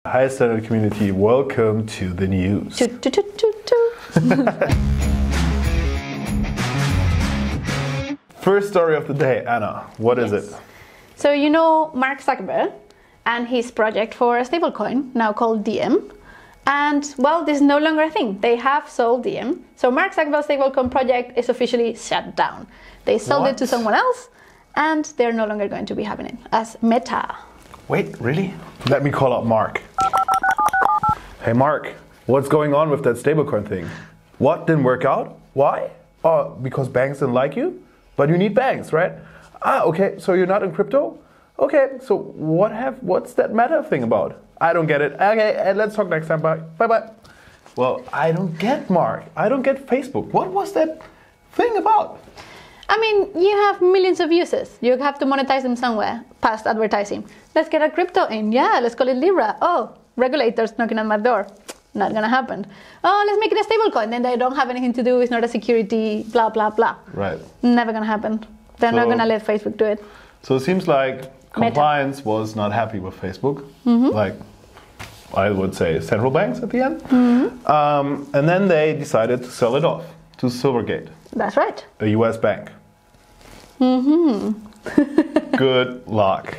Hi Standard community, welcome to the news. First story of the day, Anna, what is it? So you know Mark Zuckerberg and his project for a stablecoin, now called Diem. And well, this is no longer a thing. They have sold Diem. So Mark Zuckerberg's stablecoin project is officially shut down. They sold it to someone else and they're no longer going to be having it as Meta. Wait, really? Let me call up Mark. Hey Mark, what's going on with that stablecoin thing? What didn't work out? Why? Oh, because banks didn't like you? But you need banks, right? Ah, okay, so you're not in crypto? Okay, so what's that Meta thing about? I don't get it. Okay, let's talk next time. Bye. Bye-bye. Well, I don't get Mark. I don't get Facebook. What was that thing about? I mean, you have millions of users. You have to monetize them somewhere past advertising. Let's get a crypto in. Yeah, let's call it Libra. Oh, regulators knocking on my door. Not gonna happen. Oh, let's make it a stablecoin. Then they don't have anything to do. It's not a security, blah, blah, blah. Right. Never gonna happen. They're not gonna let Facebook do it. So it seems like compliance was not happy with Facebook. Like, I would say central banks at the end. And then they decided to sell it off to Silvergate. That's right. A US bank. Good luck.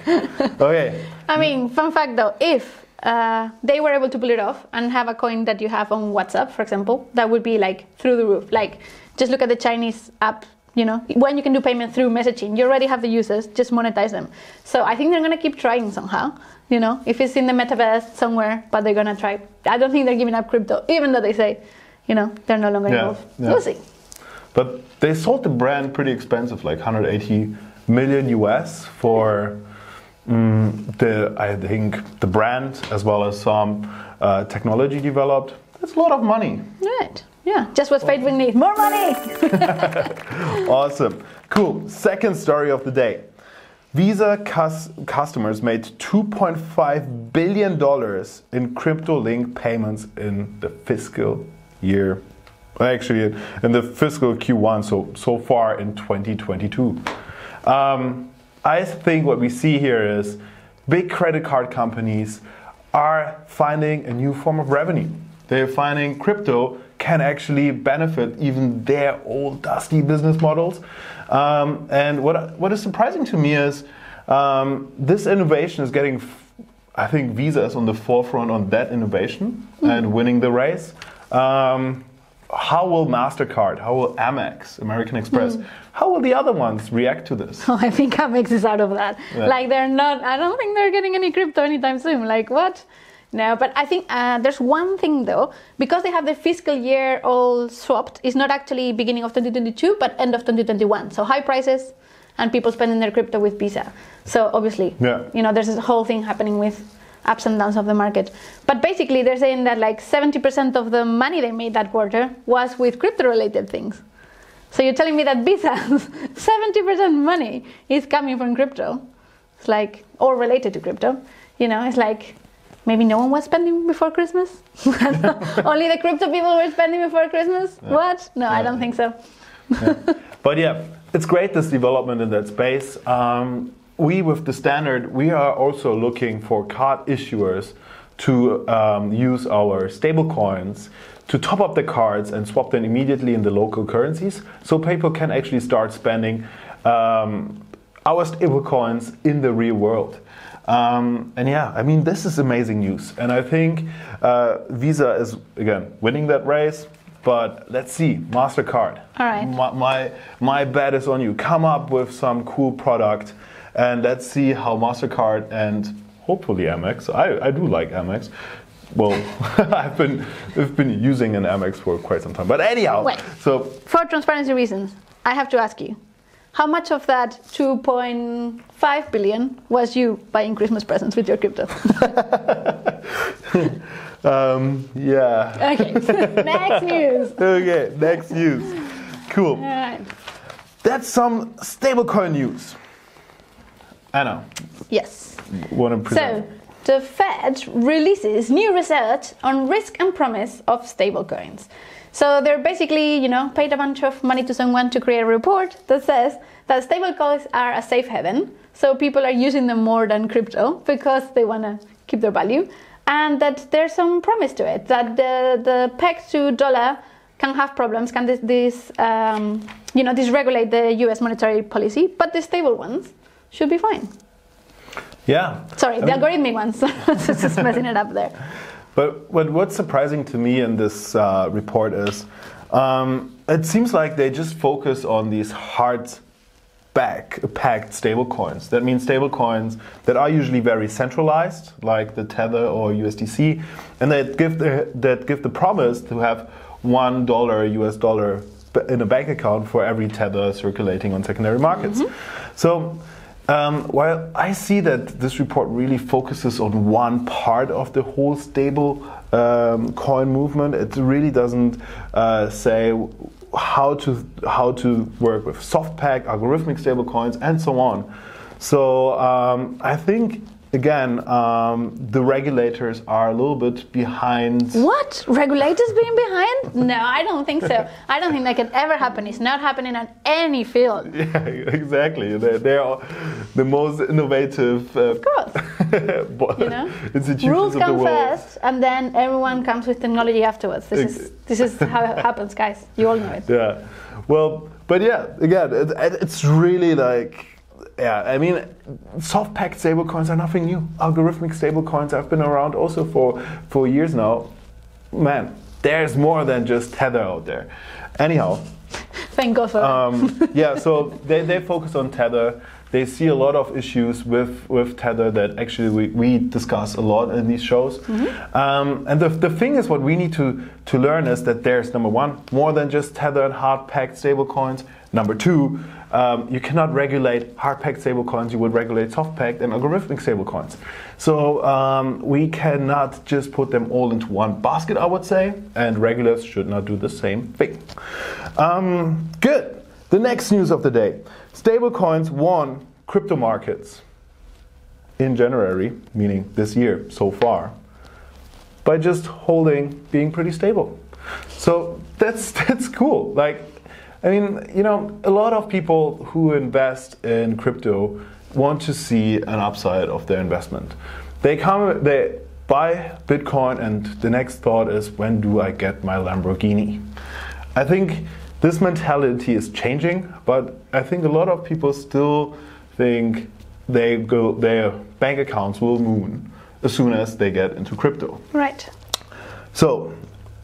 Okay. I mean, fun fact though, if they were able to pull it off and have a coin that you have on WhatsApp, for example, that would be like through the roof. Like, just look at the Chinese app, you know, when you can do payment through messaging, you already have the users, just monetize them. So I think they're going to keep trying somehow, you know, if it's in the metaverse somewhere, but they're going to try. I don't think they're giving up crypto, even though they say, you know, they're no longer involved. Yeah. We'll see. But they sold the brand pretty expensive, like 180 million US for I think the brand as well as some technology developed. That's a lot of money. Right. Yeah. Just what Facebook needs. More money. Awesome. Cool. Second story of the day. Visa customers made $2.5 billion in crypto-linked payments in the fiscal year. Actually, in the fiscal Q1, so far in 2022. I think what we see here is big credit card companies are finding a new form of revenue. They're finding crypto can actually benefit even their old dusty business models. And what is surprising to me is this innovation is getting, I think Visa is on the forefront on that innovation and winning the race. How will MasterCard, how will Amex, American Express, how will the other ones react to this? Oh, I think Amex is out of that. Yeah. Like they're not, I don't think they're getting any crypto anytime soon. Like what? No, but I think there's one thing though, because they have the fiscal year all swapped, it's not actually beginning of 2022, but end of 2021. So high prices and people spending their crypto with Visa. So obviously, you know, there's this whole thing happening with ups and downs of the market. But basically they're saying that like 70% of the money they made that quarter was with crypto related things. So you're telling me that Visa's 70% money is coming from crypto. It's like, or related to crypto. You know, it's like, maybe no one was spending before Christmas? Only the crypto people were spending before Christmas? Yeah. What? No, I don't think so. But yeah, it's great, this development in that space. We, with the standard, we are also looking for card issuers to use our stablecoins to top up the cards and swap them immediately in the local currencies, so people can actually start spending our stablecoins in the real world. And yeah, I mean, this is amazing news. And I think Visa is, again, winning that race. But let's see, MasterCard. All right. My bet is on you. Come up with some cool product. And let's see how MasterCard and hopefully Amex, I do like Amex. Well, I've been using an Amex for quite some time. But anyhow, so for transparency reasons, I have to ask you, how much of that 2.5 billion was you buying Christmas presents with your crypto? Yeah. Okay, next news. Okay, next news. Cool. All right. That's some stablecoin news. Anna. Yes. Want to present? So, the Fed releases new research on risk and promise of stablecoins. So they're basically, you know, paid a bunch of money to someone to create a report that says that stablecoins are a safe haven. So people are using them more than crypto because they want to keep their value. and that there's some promise to it, that the peg to dollar can have problems, can dysregulate the US monetary policy, but the stable ones should be fine. Yeah. Sorry, the algorithmic ones. Just messing it up there. But what's surprising to me in this report is it seems like they just focus on these packed stablecoins. That means stablecoins that are usually very centralized, like the Tether or USDC, and that give the promise to have $1 US dollar in a bank account for every Tether circulating on secondary markets. So while I see that this report really focuses on one part of the whole stable coin movement, it really doesn't say how to work with soft peg, algorithmic stable coins, and so on. So I think again the regulators are a little bit behind. What? Regulators being behind? No, I don't think so. I don't think that could ever happen. It's not happening on any field. Yeah, exactly. They are the most innovative of course. Institutions Rules of the come world. first, and then everyone comes with technology afterwards. This is how it happens, guys. You all know it. Yeah. Well, but yeah, again, it's really like. Yeah, I mean, soft-packed stablecoins are nothing new. Algorithmic stablecoins have been around also for years now. Man, there's more than just Tether out there. Anyhow. Thank God for that. Yeah, so they focus on Tether. They see a lot of issues with Tether that actually we discuss a lot in these shows. And the thing is, what we need to learn is that there's, number one, more than just Tether and hard-packed stablecoins. Number two, you cannot regulate hard-packed stablecoins. You would regulate soft-packed and algorithmic stablecoins. So we cannot just put them all into one basket, I would say, and regulators should not do the same thing. Good. The next news of the day. Stablecoins won crypto markets in January, meaning this year so far, by just being pretty stable. So that's cool. Like, I mean, a lot of people who invest in crypto want to see an upside of their investment. They buy Bitcoin, and the next thought is, when do I get my Lamborghini? I think this mentality is changing, but I think a lot of people still think their bank accounts will moon as soon as they get into crypto. Right. So,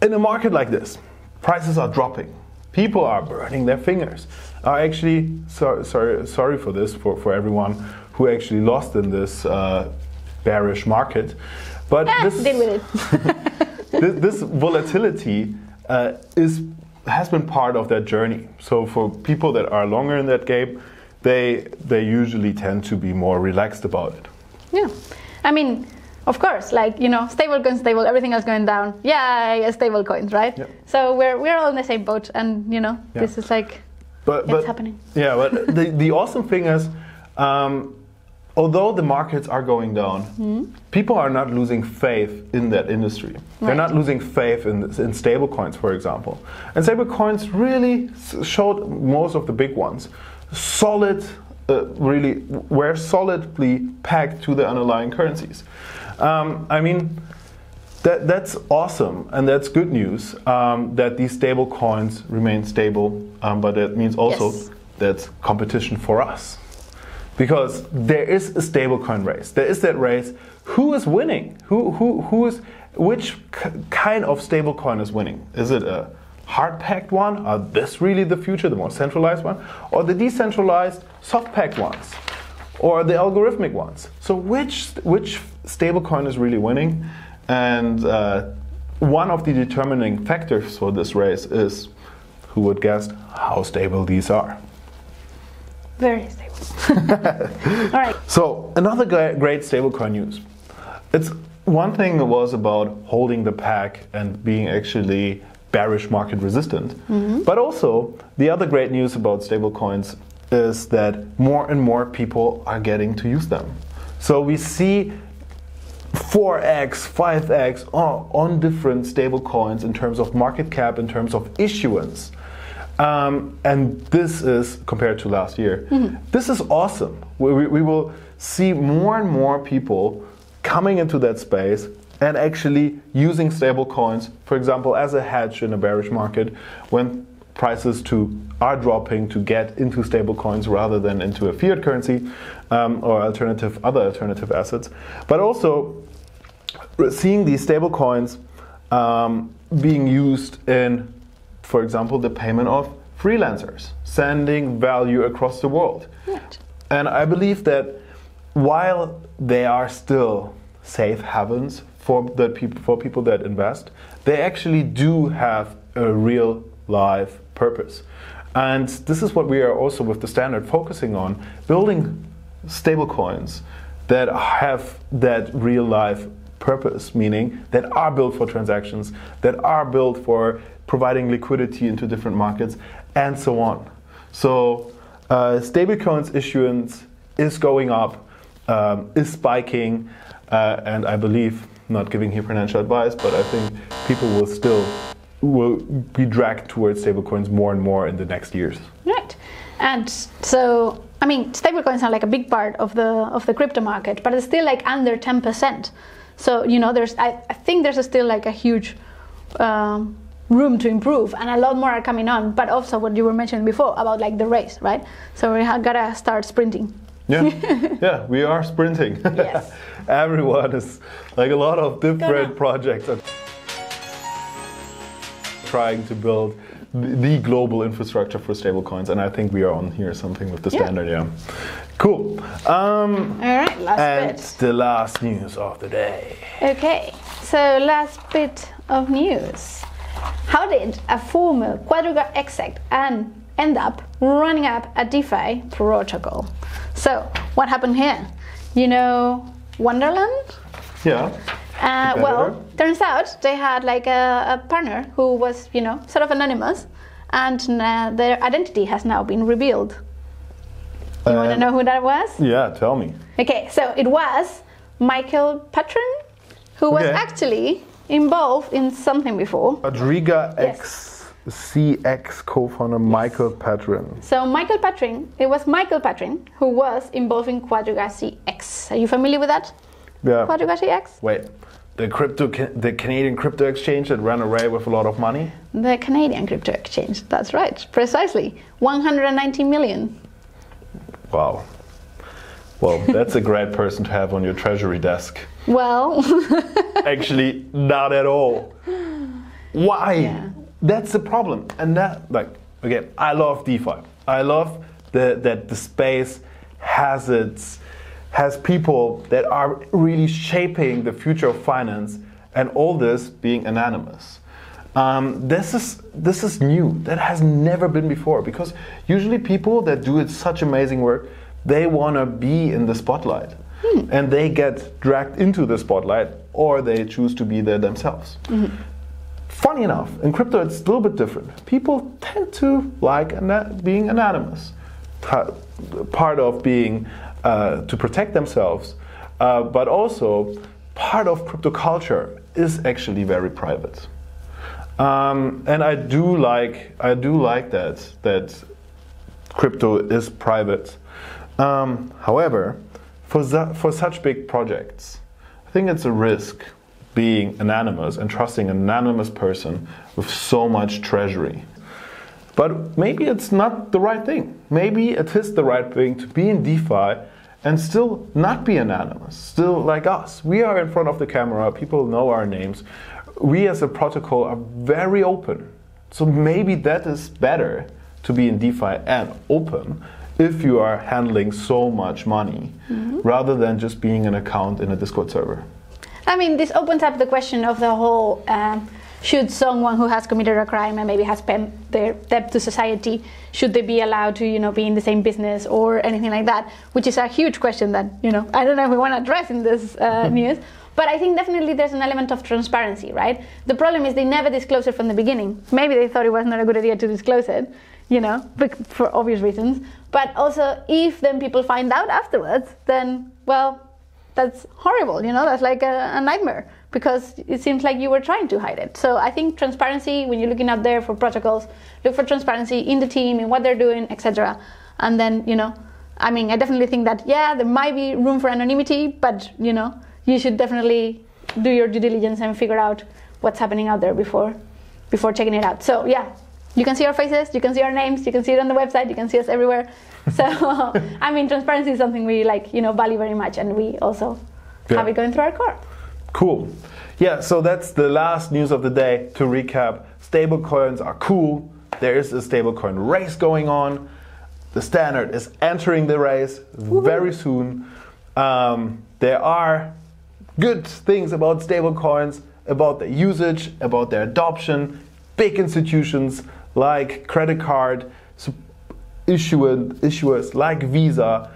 in a market like this, prices are dropping. People are burning their fingers. I actually sorry for this for everyone who actually lost in this bearish market, but deal with it. this volatility has been part of that journey. So for people that are longer in that game, they usually tend to be more relaxed about it. Yeah, I mean, of course, like, stable coins, stable, everything else going down. Yeah, stable coins, right? Yep. So we're all in the same boat, and this is like it's happening. Yeah, but the awesome thing is, although the markets are going down, people are not losing faith in that industry. Right. They're not losing faith in stable coins, for example. And stable coins really showed, most of the big ones, were solidly pegged to the underlying currencies. I mean, that's awesome, and that's good news that these stable coins remain stable, but that means also that's competition for us. Because there is a stablecoin race. There is that race. Who is winning? Which kind of stablecoin is winning? Is it a hard-packed one? Are this really the future, the more centralized one? Or the decentralized, soft-packed ones? Or the algorithmic ones? So which stablecoin is really winning? And one of the determining factors for this race is, who would guess, how stable these are? Very stable. All right. So another great stablecoin news. It's one thing was about holding the pack and being actually bearish market resistant, but also the other great news about stablecoins is that more and more people are getting to use them. So we see 4x, 5x on different stablecoins in terms of market cap, in terms of issuance. And this is compared to last year. This is awesome. We will see more and more people coming into that space and actually using stablecoins, for example, as a hedge in a bearish market when prices are dropping, to get into stablecoins rather than into a fiat currency or other alternative assets. But also seeing these stablecoins being used in, for example, the payment of freelancers, sending value across the world. Right. And I believe that while they are still safe havens for people that invest, they actually do have a real life purpose. And this is what we are also with the Standard focusing on, building stablecoins that have that real life purpose, meaning that are built for transactions, that are built for providing liquidity into different markets, and so on. So stablecoins issuance is going up, is spiking, and I believe, not giving here financial advice, but I think people will be dragged towards stablecoins more and more in the next years. Right. And so, I mean, stablecoins are like a big part of the crypto market, but it's still like under 10%. So, you know, I think there's still like a huge room to improve, and a lot more are coming on. But also what you were mentioning before about like the race, right? So we gotta start sprinting. Yeah, yeah, we are sprinting. Yes. Everyone is like a lot of different projects are trying to build the global infrastructure for stablecoins, and I think we are on here something with the Standard. Yeah, cool. All right, last bit. The last news of the day. Okay, so last bit of news. How did a former Quadriga exec end up running up a DeFi protocol? So what happened here? You know Wonderland? Yeah. Well, turns out they had like a partner who was, you know, sort of anonymous, and their identity has now been revealed. You want to know who that was? Yeah, tell me. Okay, so it was Michael Patron, who was actually involved in something before. Quadriga CX co-founder Michael Patron. So it was Michael Patron who was involved in Quadriga CX. Are you familiar with that? Yeah. Quadriga CX? Wait, the Canadian crypto exchange that ran away with a lot of money? The Canadian crypto exchange, that's right, precisely. 190 million. Wow. Well, that's a great person to have on your treasury desk. Well, actually, not at all. Why? Yeah. That's the problem. And that, like, again, I love DeFi. I love that the space has people that are really shaping the future of finance, and all this being anonymous. This is new. That has never been before, because usually people that do such amazing work, they want to be in the spotlight. And they get dragged into the spotlight, or they choose to be there themselves. Mm-hmm. Funny enough, in crypto it's a little bit different. People tend to like being anonymous. Part of being to protect themselves, but also part of crypto culture is actually very private. And I do like that crypto is private. However, for such big projects, I think it's a risk being anonymous and trusting an anonymous person with so much treasury. But maybe it's not the right thing. Maybe it is the right thing to be in DeFi and still not be anonymous, still like us. We are in front of the camera, people know our names. We as a protocol are very open. So maybe that is better, to be in DeFi and open, if you are handling so much money, rather than just being an account in a Discord server. I mean, this opens up the question of the whole, should someone who has committed a crime and maybe has paid their debt to society, should they be allowed to, you know, be in the same business or anything like that? Which is a huge question that, you know, I don't know if we want to address in this news. But I think definitely there's an element of transparency, right? The problem is they never disclose it from the beginning. Maybe they thought it was not a good idea to disclose it, you know, for obvious reasons. But also, if then people find out afterwards, then, well, that's horrible, you know, that's like a nightmare, because it seems like you were trying to hide it. So I think transparency, when you're looking out there for protocols, look for transparency in the team, in what they're doing, etc. And then, you know, I mean, I definitely think that, yeah, there might be room for anonymity, but, you know, you should definitely do your due diligence and figure out what's happening out there before checking it out. So yeah, you can see our faces, you can see our names, you can see it on the website, you can see us everywhere. So I mean, transparency is something we value very much, and we also have it going through our core. Cool. Yeah, so that's the last news of the day. To recap, stablecoins are cool. There is a stablecoin race going on. The standard is entering the race very soon. There are good things about stablecoins, about their usage, about their adoption. Big institutions like credit card issuers like Visa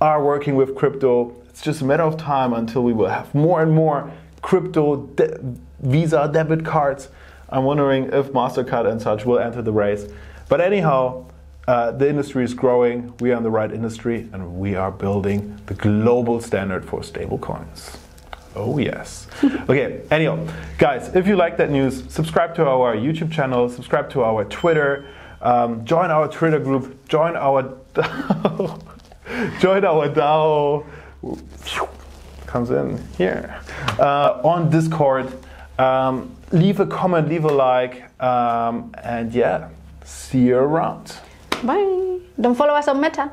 are working with crypto. It's just a matter of time until we will have more and more crypto Visa debit cards. I'm wondering if MasterCard and such will enter the race. But anyhow, the industry is growing. We are in the right industry, and we are building the global standard for stablecoins. Oh yes. Okay, anyhow, guys, if you like that news, subscribe to our YouTube channel, subscribe to our Twitter, join our Twitter group, join our DAO. Comes in here on Discord. Leave a comment, leave a like, and yeah, see you around. Bye. Don't follow us on Meta.